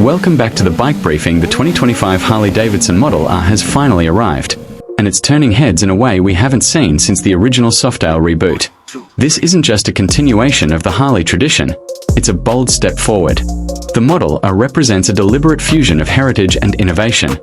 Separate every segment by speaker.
Speaker 1: Welcome back to the bike briefing. The 2025 Harley-Davidson Model R has finally arrived, and it's turning heads in a way we haven't seen since the original Softail reboot. This isn't just a continuation of the Harley tradition, it's a bold step forward. The Model R represents a deliberate fusion of heritage and innovation,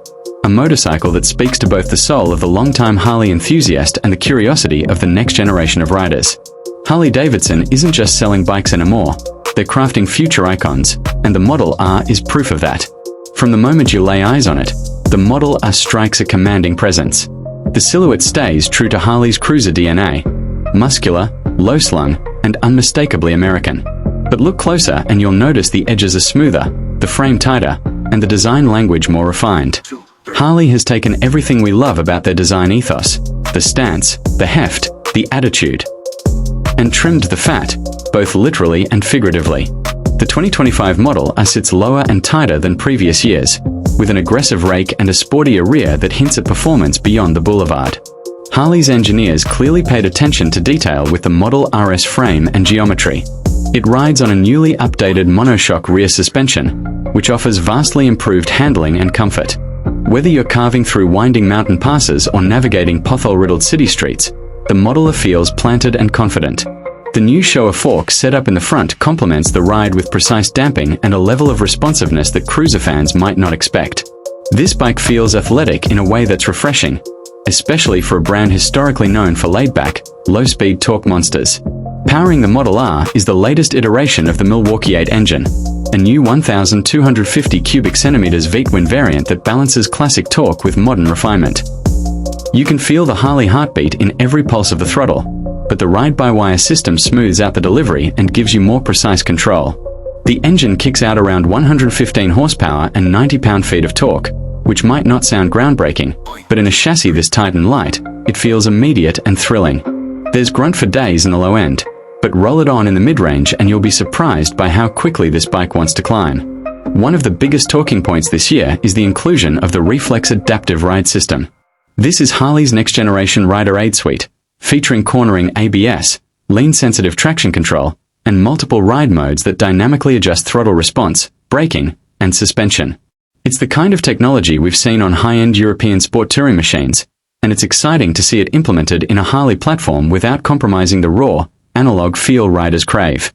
Speaker 1: a motorcycle that speaks to both the soul of the longtime Harley enthusiast and the curiosity of the next generation of riders. Harley-Davidson isn't just selling bikes anymore, they're crafting future icons, and the Model R is proof of that. From the moment you lay eyes on it, the Model R strikes a commanding presence. The silhouette stays true to Harley's cruiser DNA, muscular, low-slung, and unmistakably American. But look closer and you'll notice the edges are smoother, the frame tighter, and the design language more refined. Harley has taken everything we love about their design ethos, the stance, the heft, the attitude, and trimmed the fat, both literally and figuratively. The 2025 Model R sits lower and tighter than previous years, with an aggressive rake and a sportier rear that hints at performance beyond the boulevard. Harley's engineers clearly paid attention to detail with the Model RS frame and geometry. It rides on a newly updated monoshock rear suspension, which offers vastly improved handling and comfort. Whether you're carving through winding mountain passes or navigating pothole-riddled city streets, the Model R feels planted and confident. The new Showa fork set up in the front complements the ride with precise damping and a level of responsiveness that cruiser fans might not expect. This bike feels athletic in a way that's refreshing, especially for a brand historically known for laid-back, low-speed torque monsters. Powering the Model R is the latest iteration of the Milwaukee 8 engine, a new 1,250 cubic centimeters V-twin variant that balances classic torque with modern refinement. You can feel the Harley heartbeat in every pulse of the throttle, but the ride-by-wire system smooths out the delivery and gives you more precise control. The engine kicks out around 115 horsepower and 90 pound-feet of torque, which might not sound groundbreaking, but in a chassis this tight and light, it feels immediate and thrilling. There's grunt for days in the low end, but roll it on in the mid-range and you'll be surprised by how quickly this bike wants to climb. One of the biggest talking points this year is the inclusion of the Reflex Adaptive Ride System. This is Harley's next-generation rider aid suite, featuring cornering ABS, lean-sensitive traction control, and multiple ride modes that dynamically adjust throttle response, braking, and suspension. It's the kind of technology we've seen on high-end European sport touring machines, and it's exciting to see it implemented in a Harley platform without compromising the raw, analog feel riders crave.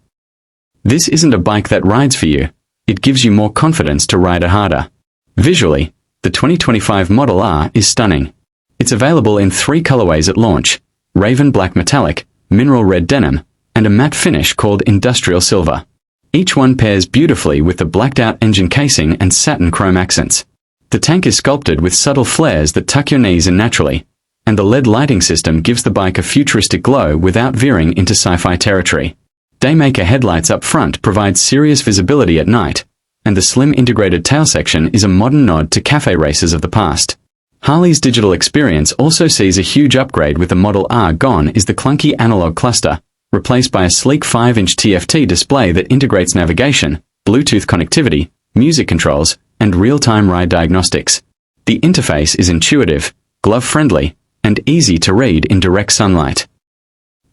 Speaker 1: This isn't a bike that rides for you, it gives you more confidence to ride it harder. Visually, the 2025 Model R is stunning. It's available in 3 colorways at launch: Raven Black Metallic, Mineral Red Denim, and a matte finish called Industrial Silver. Each one pairs beautifully with the blacked-out engine casing and satin chrome accents. The tank is sculpted with subtle flares that tuck your knees in naturally, and the LED lighting system gives the bike a futuristic glow without veering into sci-fi territory. Daymaker headlights up front provide serious visibility at night, and the slim integrated tail section is a modern nod to cafe races of the past. Harley's digital experience also sees a huge upgrade with the Model R. Gone is the clunky analog cluster, replaced by a sleek 5-inch TFT display that integrates navigation, Bluetooth connectivity, music controls, and real-time ride diagnostics. The interface is intuitive, glove-friendly, and easy to read in direct sunlight.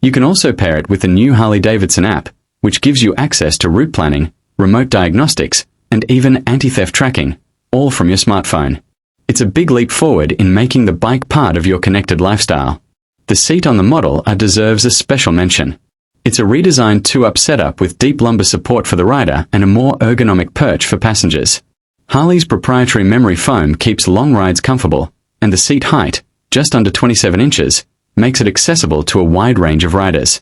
Speaker 1: You can also pair it with the new Harley-Davidson app, which gives you access to route planning, remote diagnostics, and even anti-theft tracking, all from your smartphone. It's a big leap forward in making the bike part of your connected lifestyle. The seat on the Model R deserves a special mention. It's a redesigned 2-up setup with deep lumbar support for the rider and a more ergonomic perch for passengers. Harley's proprietary memory foam keeps long rides comfortable, and the seat height, just under 27 inches, makes it accessible to a wide range of riders.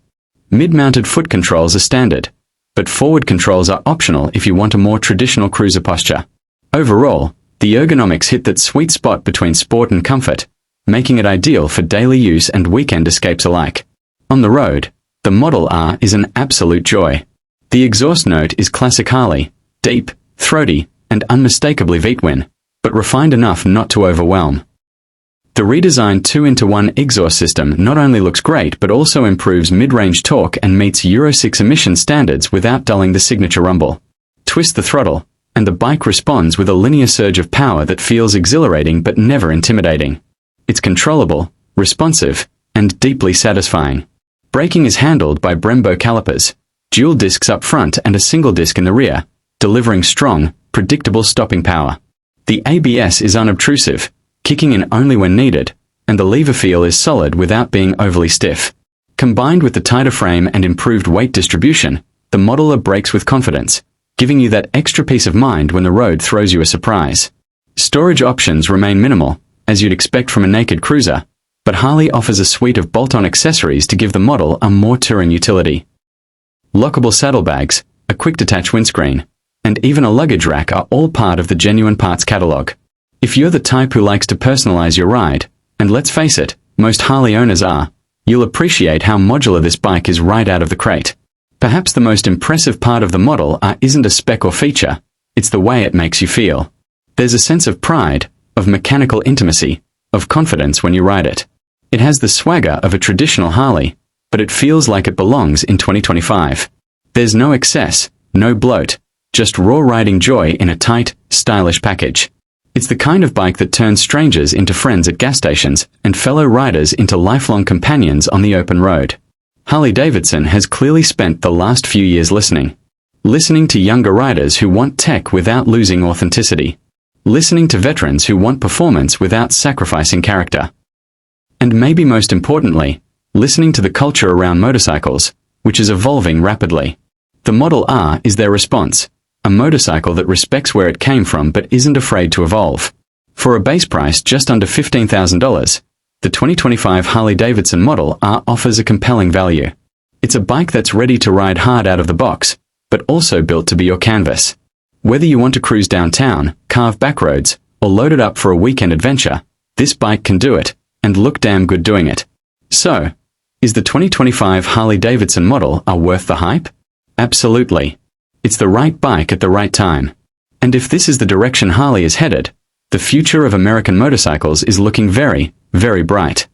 Speaker 1: Mid-mounted foot controls are standard, but forward controls are optional if you want a more traditional cruiser posture. Overall, the ergonomics hit that sweet spot between sport and comfort, making it ideal for daily use and weekend escapes alike. On the road, the Model R is an absolute joy. The exhaust note is classic Harley, deep, throaty, and unmistakably V-twin, but refined enough not to overwhelm. The redesigned 2-into-1 exhaust system not only looks great but also improves mid-range torque and meets Euro 6 emission standards without dulling the signature rumble. Twist the throttle, and the bike responds with a linear surge of power that feels exhilarating but never intimidating. It's controllable, responsive, and deeply satisfying. Braking is handled by Brembo calipers, dual discs up front and a single disc in the rear, delivering strong, predictable stopping power. The ABS is unobtrusive, kicking in only when needed, and the lever feel is solid without being overly stiff. Combined with the tighter frame and improved weight distribution, the modeler brakes with confidence, giving you that extra peace of mind when the road throws you a surprise. Storage options remain minimal, as you'd expect from a naked cruiser, but Harley offers a suite of bolt-on accessories to give the model a more touring utility. Lockable saddlebags, a quick-detach windscreen, and even a luggage rack are all part of the genuine parts catalog. If you're the type who likes to personalize your ride, and let's face it, most Harley owners are, you'll appreciate how modular this bike is right out of the crate. Perhaps the most impressive part of the model isn't a spec or feature, it's the way it makes you feel. There's a sense of pride, of mechanical intimacy, of confidence when you ride it. It has the swagger of a traditional Harley, but it feels like it belongs in 2025. There's no excess, no bloat, just raw riding joy in a tight, stylish package. It's the kind of bike that turns strangers into friends at gas stations and fellow riders into lifelong companions on the open road. Harley-Davidson has clearly spent the last few years listening to younger riders who want tech without losing authenticity, listening to veterans who want performance without sacrificing character. And maybe most importantly, listening to the culture around motorcycles, which is evolving rapidly. The Model R is their response, a motorcycle that respects where it came from but isn't afraid to evolve. For a base price just under $15,000, the 2025 Harley-Davidson Model R offers a compelling value. It's a bike that's ready to ride hard out of the box, but also built to be your canvas. Whether you want to cruise downtown, carve back roads, or load it up for a weekend adventure, this bike can do it, and look damn good doing it. So, is the 2025 Harley-Davidson Model R worth the hype? Absolutely. It's the right bike at the right time. And if this is the direction Harley is headed, the future of American motorcycles is looking very, very bright.